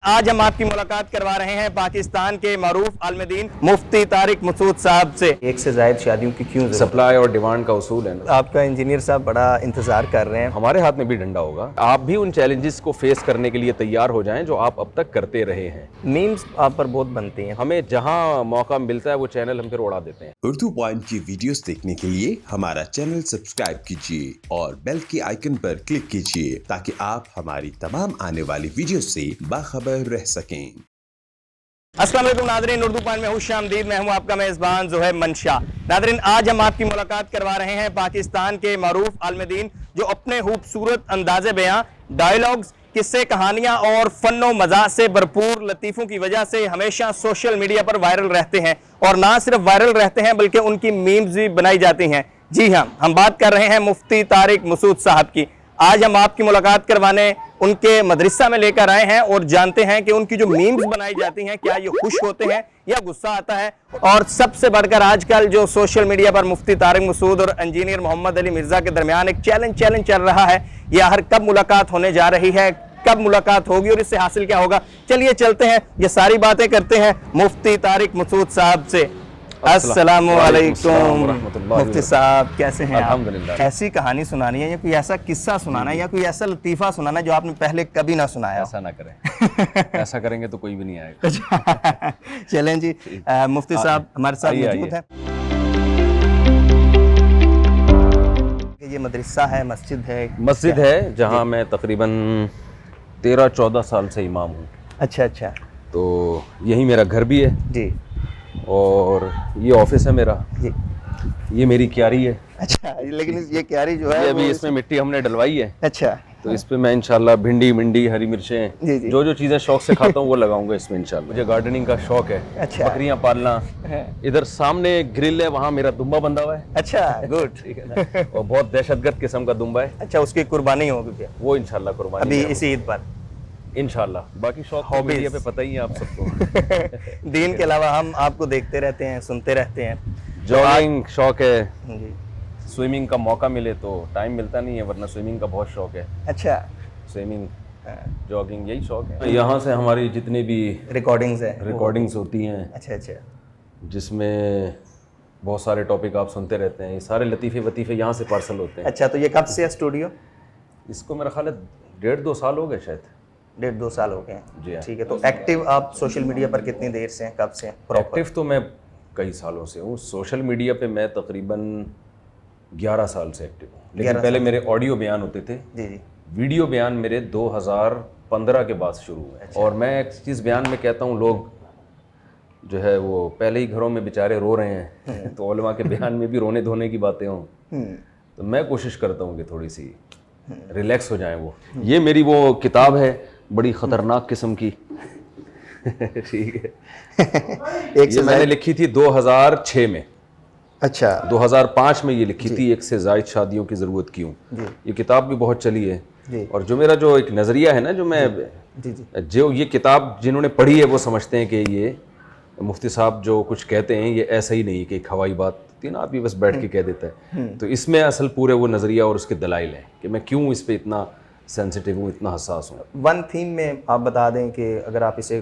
آج ہم آپ کی ملاقات کروا رہے ہیں پاکستان کے معروف عالم دین مفتی طارق مسعود صاحب سے۔ ایک سے زائد شادیوں کی کیوں ضرورت؟ سپلائی اور ڈیمانڈ کا اصول ہے نا۔ آپ کا انجینئر صاحب بڑا انتظار کر رہے ہیں، ہمارے ہاتھ میں بھی ڈنڈا ہوگا، آپ بھی ان چیلنجز کو فیس کرنے کے لیے تیار ہو جائیں جو آپ اب تک کرتے رہے ہیں۔ میمز آپ پر بہت بنتی ہیں، ہمیں جہاں موقع ملتا ہے وہ چینل ہم پھر اڑا دیتے ہیں۔ اردو پوائنٹ کی ویڈیوز دیکھنے کے لیے ہمارا چینل سبسکرائب کیجیے اور بیل کے آئیکن پر کلک کیجیے تاکہ آپ ہماری تمام آنے والی ویڈیوز سے باخبر رہ سکیں۔ السلام علیکم ناظرین، اردو پوائنٹ میں خوش آمدید، میں ہوں آپ کا میزبان زہیب منشا۔ ناظرین، آج ہم آپ کی ملاقات کروا رہے ہیں پاکستان کے معروف عالم دین جو اپنے خوبصورت انداز بیاں، ڈائیلاگز، قصے، کہانیاں اور فن و مزاح سے بھرپور لطیفوں کی وجہ سے ہمیشہ سوشل میڈیا پر وائرل رہتے ہیں، اور نہ صرف وائرل رہتے ہیں بلکہ ان کی میمز بھی بنائی جاتی ہیں۔ جی ہاں، ہم بات کر رہے ہیں مفتی طارق مسعود صاحب کی۔ آج ہم آپ کی ملاقات کروانے ان کے مدرسہ میں لے کر آئے ہیں اور جانتے ہیں کہ ان کی جو میمز بنائی جاتی ہیں کیا یہ خوش ہوتے ہیں یا غصہ آتا ہے، اور سب سے بڑھ کر آج کل جو سوشل میڈیا پر مفتی طارق مسعود اور انجینئر محمد علی مرزا کے درمیان ایک چیلنج چل رہا ہے، یہ آخر کب ملاقات ہونے جا رہی ہے، کب ملاقات ہوگی اور اس سے حاصل کیا ہوگا؟ چلیے چلتے ہیں، یہ ساری باتیں کرتے ہیں مفتی طارق مسعود صاحب سے۔ السلام علیکم مفتی صاحب، کیسے ہیں آپ؟ الحمدللہ۔ ایسی کہانی سنانی ہے یا کوئی ایسا قصہ سنانا ہے یا کوئی ایسا لطیفہ سنانا ہے جو آپ نے پہلے کبھی نہ سنایا؟ ایسا نہ کریں، ایسا کریں گے تو کوئی بھی نہیں آئے گا۔ چلیں جی، مفتی صاحب ہمارے ساتھ موجود ہیں۔ یہ مدرسہ ہے، مسجد ہے جہاں میں تقریباً 13-14 سال سے امام ہوں۔ اچھا تو یہی میرا گھر بھی ہے جی، اور یہ آفس ہے میرا، جی یہ میری کیاری ہے۔ اچھا، لیکن یہ کیاری جو ہے ابھی اس میں مٹی ہم نے ڈلوائی ہے، اچھا تو اس پہ میں انشاءاللہ بھنڈی منڈی ہری مرچیں جی جو چیزیں شوق سے کھاتا ہوں وہ لگاؤں گا اس میں انشاءاللہ۔ مجھے گارڈننگ کا شوق ہے، اچھا، بکریاں پالنا۔ ادھر سامنے گرل ہے، وہاں میرا دمبا بندھا ہوا ہے، اچھا گڈ، ٹھیک ہے نا، اور بہت دہشت گرد قسم کا دمبا ہے۔ اچھا، اس کی قربانی ہوگی کیا وہ انشاءاللہ قربانی ابھی اسی عید پر؟ انشاءاللہ۔ باقی شوق میڈیا پہ پتہ ہی ہے آپ سب کو۔ دین کے علاوہ ہم آپ کو دیکھتے رہتے ہیں، سنتے رہتے ہیں۔ جاگنگ شوق ہے، جی، سوئمنگ کا موقع ملے تو ٹائم ملتا نہیں ہے، ورنہ سوئمنگ کا بہت شوق ہے۔ اچھا، سوئمنگ، جاگنگ، یہی شوق ہے۔ یہاں سے ہماری جتنی بھی ریکارڈنگز ہوتی ہیں، اچھا جس میں بہت سارے ٹاپک آپ سنتے رہتے ہیں، یہ سارے لطیفے وطیفے یہاں سے پارسل ہوتے ہیں۔ اچھا، تو یہ کب سے ہے اسٹوڈیو؟ اس کو میرا خیال ہے 1.5-2 سال ہو گئے، شاید 1.5-2 سال ہو گئے ہیں۔ جی ہاں۔ ٹھیک ہے، تو ایکٹیو آپ سوشل میڈیا پر کتنی دیر سے ہیں، کب سے ہیں؟ ایکٹیو تو میں کئی سالوں سے ہوں، سوشل میڈیا پہ میں تقریباً 11 سال سے ایکٹیو ہوں، لیکن پہلے میرے آڈیو بیان ہوتے تھے، جی، ویڈیو بیان میرے 2015 کے بعد شروع ہوئے۔ اور میں ایک چیز بیان میں کہتا ہوں، لوگ جو ہے وہ پہلے ہی گھروں میں بیچارے رو رہے ہیں، تو علماء کے بیان میں بھی رونے دھونے کی باتیں ہوں، تو میں کوشش کرتا ہوں کہ تھوڑی سی ریلیکس ہو جائیں وہ۔ یہ میری وہ کتاب ہے، بڑی خطرناک قسم کی، ٹھیک ہے، یہ میں نے لکھی تھی 2006 میں۔ اچھا، 2005 میں یہ لکھی تھی، 1 سے زائد شادیوں کی ضرورت کیوں۔ یہ کتاب بھی بہت چلی ہے، اور جو میرا جو ایک نظریہ ہے نا، جو میں جو یہ کتاب جنہوں نے پڑھی ہے وہ سمجھتے ہیں کہ یہ مفتی صاحب جو کچھ کہتے ہیں یہ ایسا ہی نہیں کہ ایک ہوائی بات تین آدمی بس بیٹھ کے کہہ دیتا ہے، تو اس میں اصل پورے وہ نظریہ اور اس کے دلائل ہیں کہ میں کیوں اس پہ اتنا سینسٹیو ہوں، اتنا حساس ہوں۔ ون تھیم میں آپ بتا دیں کہ اگر آپ اسے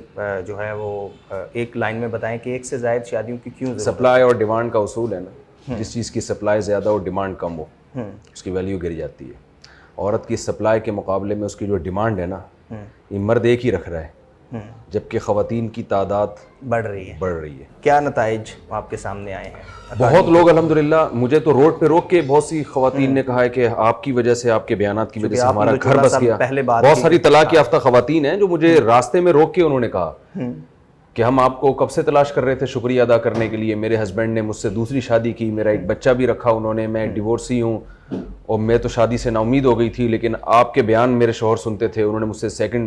جو ہے وہ ایک لائن میں بتائیں کہ 1 سے زائد شادیوں کی کیوں ضرورت؟ سپلائی اور ڈیمانڈ کا اصول ہے نا، جس چیز کی سپلائی زیادہ اور ڈیمانڈ کم ہو اس کی ویلیو گر جاتی ہے۔ عورت کی سپلائی کے مقابلے میں اس کی جو ڈیمانڈ ہے نا، یہ مرد ایک ہی رکھ رہا ہے، جبکہ خواتین کی تعداد بڑھ رہی ہے۔ کیا نتائج آپ کے سامنے آئے ہیں؟ بہت لوگ الحمدللہ، مجھے تو روڈ پہ روک کے بہت سی خواتین نے کہا ہے کہ آپ کی وجہ سے، آپ کے بیانات کی وجہ سے ہمارا گھر بس گیا۔ بہت ساری طلاق یافتہ خواتین ہیں جو مجھے راستے میں روک کے انہوں نے کہا کہ ہم آپ کو کب سے تلاش کر رہے تھے، شکریہ ادا کرنے کے لیے، میرے ہسبینڈ نے مجھ سے دوسری شادی کی، میرا ایک بچہ بھی رکھا انہوں نے، میں ڈیورسی ہوں، اور میں تو شادی سے نا امید ہو گئی تھی، لیکن آپ کے بیان میرے شوہر سنتے تھے، انہوں نے مجھ سے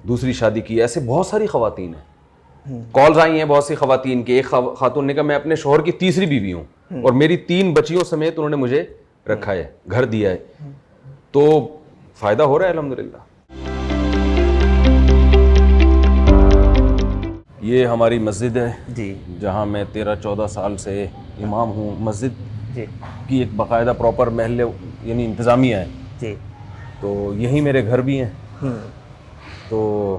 دوسری شادی کی۔ ایسے بہت ساری خواتین ہیں، کالز آئی ہیں بہت سی خواتین کی۔ ایک خاتون نے کہا میں اپنے شوہر کی تیسری بیوی ہوں اور میری 3 بچیوں سمیت انہوں نے مجھے رکھا ہے، گھر دیا ہے، تو فائدہ ہو رہا ہے الحمدللہ۔ یہ ہماری مسجد ہے جی، جہاں میں 13-14 سال سے امام ہوں۔ مسجد جی کی ایک باقاعدہ پراپر محل یعنی انتظامیہ ہے، جی، تو یہیں میرے گھر بھی ہیں۔ تو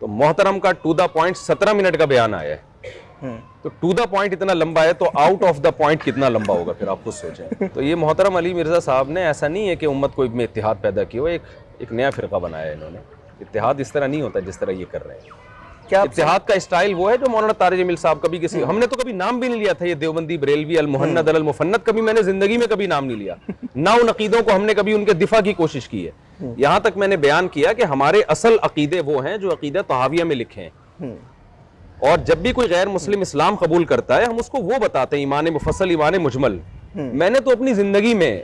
تو محترم کا ٹو دا پوائنٹ 17 منٹ کا بیان آیا ہے. تو ٹو دا پوائنٹ اتنا لمبا ہے تو آؤٹ آف دا پوائنٹ کتنا لمبا ہوگا پھر آپ خود سوچیں. تو یہ محترم علی مرزا صاحب نے ایسا نہیں ہے کہ امت کو میں اتحاد پیدا کیا ہو, ایک نیا فرقہ بنایا ہے انہوں نے. اتحاد اس طرح نہیں ہوتا جس طرح یہ کر رہے ہیں. کیا اتحاد کا اسٹائل وہ ہے جو مولانا طارق جمیل صاحب کبھی کسی, ہم نے تو کبھی نام بھی نہیں لیا تھا یہ دیوبندی, بریلوی, المہند, المفند, کبھی میں نے زندگی میں کبھی نام نہیں لیا. نہ ان عقیدوں کو ہم نے کبھی ان کے دفاع کی کوشش کی ہے. یہاں تک میں نے بیان کیا کہ ہمارے اصل عقیدے وہ ہیں جو عقیدہ طحاویہ میں لکھے ہیں, اور جب بھی کوئی غیر مسلم اسلام قبول کرتا ہے ہم اس کو وہ بتاتے ہیں ایمان مفصل, ایمان مجمل. میں نے تو اپنی زندگی میں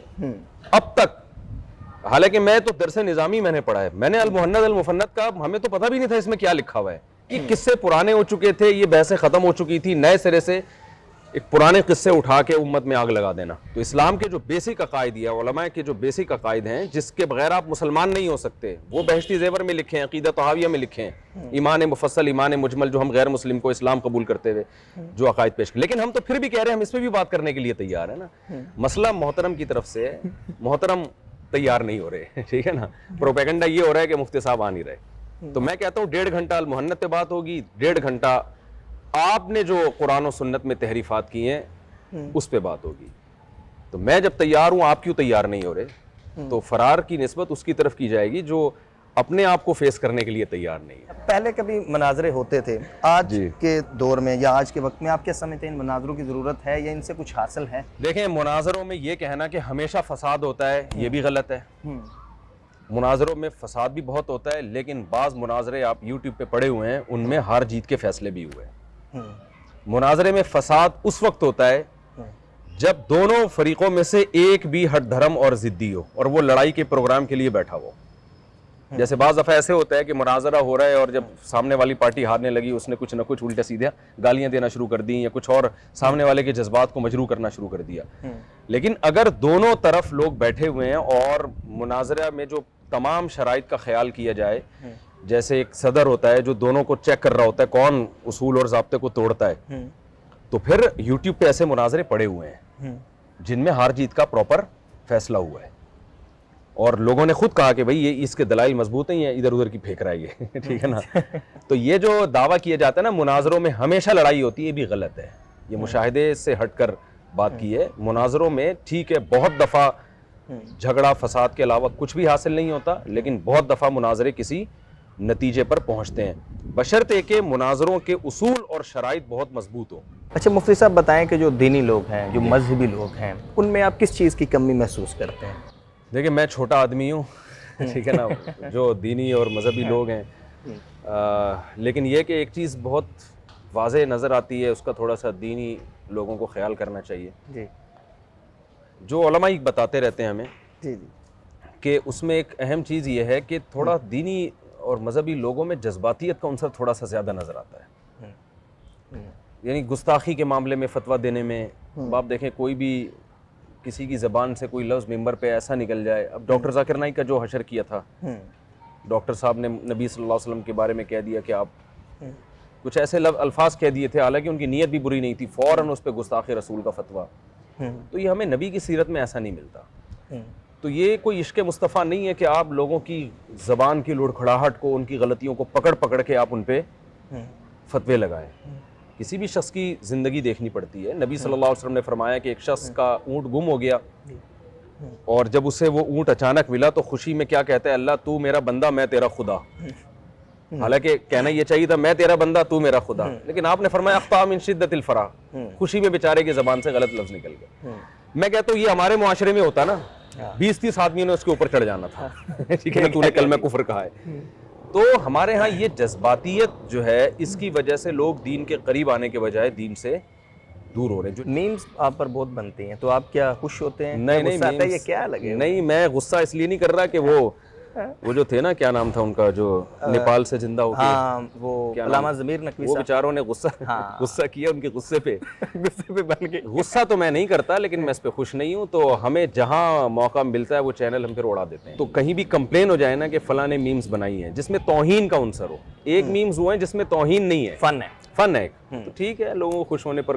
اب تک, حالانکہ میں تو درس نظامی میں نے پڑھا ہے, میں نے المہند المفند کا ہمیں تو پتہ بھی نہیں تھا اس میں کیا لکھا ہوا ہے. یہ قصے پرانے ہو چکے تھے, یہ بحثیں ختم ہو چکی تھی, نئے سرے سے ایک پرانے قصے اٹھا کے امت میں آگ لگا دینا. تو اسلام کے جو بیسک عقائد یا علماء کے جو بیسک عقائد ہیں جس کے بغیر آپ مسلمان نہیں ہو سکتے, وہ بہشتی زیور میں لکھے ہیں, عقیدہ طحاویہ میں لکھے ہیں, ایمان مفصل, ایمان مجمل, جو ہم غیر مسلم کو اسلام قبول کرتے ہوئے جو عقائد پیش کریں. لیکن ہم تو پھر بھی کہہ رہے ہیں ہم اس پہ بھی بات کرنے کے لیے تیار ہیں نا. مسئلہ محترم کی طرف سے, محترم تیار نہیں ہو رہے, ٹھیک ہے نا. پروپیگنڈا یہ ہو رہا ہے کہ مفتی صاحب آ نہیں رہے. تو میں کہتا ہوں 1.5 گھنٹہ المہند پہ بات ہوگی, 1.5 گھنٹہ آپ نے جو قرآن و سنت میں تحریفات کی ہیں اس پہ بات ہوگی. تو میں جب تیار ہوں, آپ کیوں تیار نہیں ہو رہے؟ تو فرار کی نسبت اس کی طرف کی جائے گی جو اپنے آپ کو فیس کرنے کے لیے تیار نہیں ہے. پہلے کبھی مناظرے ہوتے تھے, آج کے دور میں یا آج کے وقت میں آپ کیا سمجھتے ہیں ان مناظروں کی ضرورت ہے یا ان سے کچھ حاصل ہے؟ دیکھیں, مناظروں میں یہ کہنا کہ ہمیشہ فساد ہوتا ہے یہ بھی غلط ہے. مناظروں میں فساد بھی بہت ہوتا ہے, لیکن بعض مناظرے آپ یوٹیوب پہ پڑے ہوئے ہیں ان میں ہار جیت کے فیصلے بھی ہوئے ہیں. مناظرے میں فساد اس وقت ہوتا ہے جب دونوں فریقوں میں سے ایک بھی ہٹ دھرم اور ضدی ہو اور وہ لڑائی کے پروگرام کے لیے بیٹھا ہو. جیسے بعض دفعہ ایسے ہوتا ہے کہ مناظرہ ہو رہا ہے اور جب سامنے والی پارٹی ہارنے لگی اس نے کچھ نہ کچھ الٹے سیدھے گالیاں دینا شروع کر دیں یا کچھ اور سامنے والے کے جذبات کو مجروح کرنا شروع کر دیا. لیکن اگر دونوں طرف لوگ بیٹھے ہوئے ہیں اور مناظرہ میں جو تمام شرائط کا خیال کیا جائے, جیسے ایک صدر ہوتا ہے جو دونوں کو چیک کر رہا ہوتا ہے کون اصول اور ضابطے کو توڑتا ہے, تو پھر یوٹیوب پہ ایسے مناظرے پڑے ہوئے ہیں جن میں ہار جیت کا پراپر فیصلہ ہوا ہے اور لوگوں نے خود کہا کہ بھئی یہ اس کے دلائل مضبوط ہیں, یہ ادھر ادھر کی پھینک رہا ہے یہ, ٹھیک ہے نا. تو یہ جو دعویٰ کیا جاتا ہے نا مناظروں میں ہمیشہ لڑائی ہوتی ہے, یہ بھی غلط ہے. یہ مشاہدے سے ہٹ کر بات کی ہے. مناظروں میں ٹھیک ہے بہت دفعہ جھگڑا فساد کے علاوہ کچھ بھی حاصل نہیں ہوتا, لیکن بہت دفعہ مناظرے کسی نتیجے پر پہنچتے ہیں بشرطے کہ مناظروں کے اصول اور شرائط بہت مضبوط ہو. اچھا مفتی صاحب بتائیں کہ جو دینی لوگ ہیں, جو مذہبی لوگ ہیں, ان میں آپ کس چیز کی کمی محسوس کرتے ہیں؟ دیکھیں میں چھوٹا آدمی ہوں, ٹھیک ہے نا, جو دینی اور مذہبی لوگ ہیں, لیکن یہ کہ ایک چیز بہت واضح نظر آتی ہے, اس کا تھوڑا سا دینی لوگوں کو خیال کرنا چاہیے. جی جو علماء بتاتے رہتے ہیں ہمیں جی جی کہ اس میں ایک اہم چیز یہ ہے کہ تھوڑا دینی اور مذہبی لوگوں میں جذباتیت کا عنصر تھوڑا سا زیادہ نظر آتا ہے. یعنی گستاخی کے معاملے میں فتویٰ دینے میں آپ دیکھیں کوئی بھی کسی کی زبان سے کوئی لفظ ممبر پہ ایسا نکل جائے. اب ڈاکٹر ذاکر نائک کا جو حشر کیا تھا, ڈاکٹر صاحب نے نبی صلی اللہ علیہ وسلم کے بارے میں کہہ دیا کہ آپ کچھ ایسے الفاظ کہہ دیے تھے, حالانکہ ان کی نیت بھی بری نہیں تھی, فوراً اس پہ گستاخ رسول کا فتویٰ. تو یہ ہمیں نبی کی سیرت میں ایسا نہیں ملتا. تو یہ کوئی عشق مصطفیٰ نہیں ہے کہ آپ لوگوں کی زبان کی لڑکھڑاہٹ کو, ان کی غلطیوں کو پکڑ پکڑ کے آپ ان پہ فتوے لگائیں. کسی بھی شخص کی زندگی دیکھنی پڑتی ہے. نبی صلی اللہ علیہ وسلم نے فرمایا کہ ایک شخص کا اونٹ گم ہو گیا اور جب اسے وہ اونٹ اچانک ملا تو خوشی میں کیا کہتا ہے, اللہ تو میرا بندہ میں تیرا خدا. حالانکہ کہنا یہ چاہیے تھا میں تیرا بندہ تو میرا خدا, لیکن آپ نے فرمایا اخطا من شدت الفرح, خوشی میں بیچارے کی زبان سے غلط لفظ نکل گیا. میں کہتا ہوں یہ ہمارے معاشرے میں ہوتا نا, 20-30 آدمیوں نے اس کے اوپر چڑھ جانا تھا, ٹھیک ہے, تو نے کلمہ کفر کہا ہے. تو ہمارے ہاں یہ جذباتیت جو ہے اس کی وجہ سے لوگ دین کے قریب آنے کے بجائے دین سے دور ہو رہے ہیں. جو میمز آپ پر بہت بنتی ہیں, تو آپ کیا خوش ہوتے ہیں؟ نہیں, یہ کیا لگے؟ نہیں, میں غصہ اس لیے نہیں کر رہا کہ وہ جو تھے نا, کیا نام تھا ان کا, جو نیپال سے زندہ ہو کے, وہ علامہ ضمیر نقوی, وہ بیچاروں نے غصہ کیا, ان کے غصے پہ بن کے. غصہ تو میں نہیں کرتا, لیکن میں اس پہ خوش نہیں ہوں. تو ہمیں جہاں موقع ملتا ہے وہ چینل ہم پھر اڑا دیتے ہیں. تو کہیں بھی کمپلین ہو جائے نا کہ فلاں نے میمز بنائی ہیں جس میں توہین کا عنصر ہو, ایک میمز ہوئے ہیں جس میں توہین نہیں ہے, فن ہے تو ٹھیک ہے, لوگوں کو خوش ہونے پر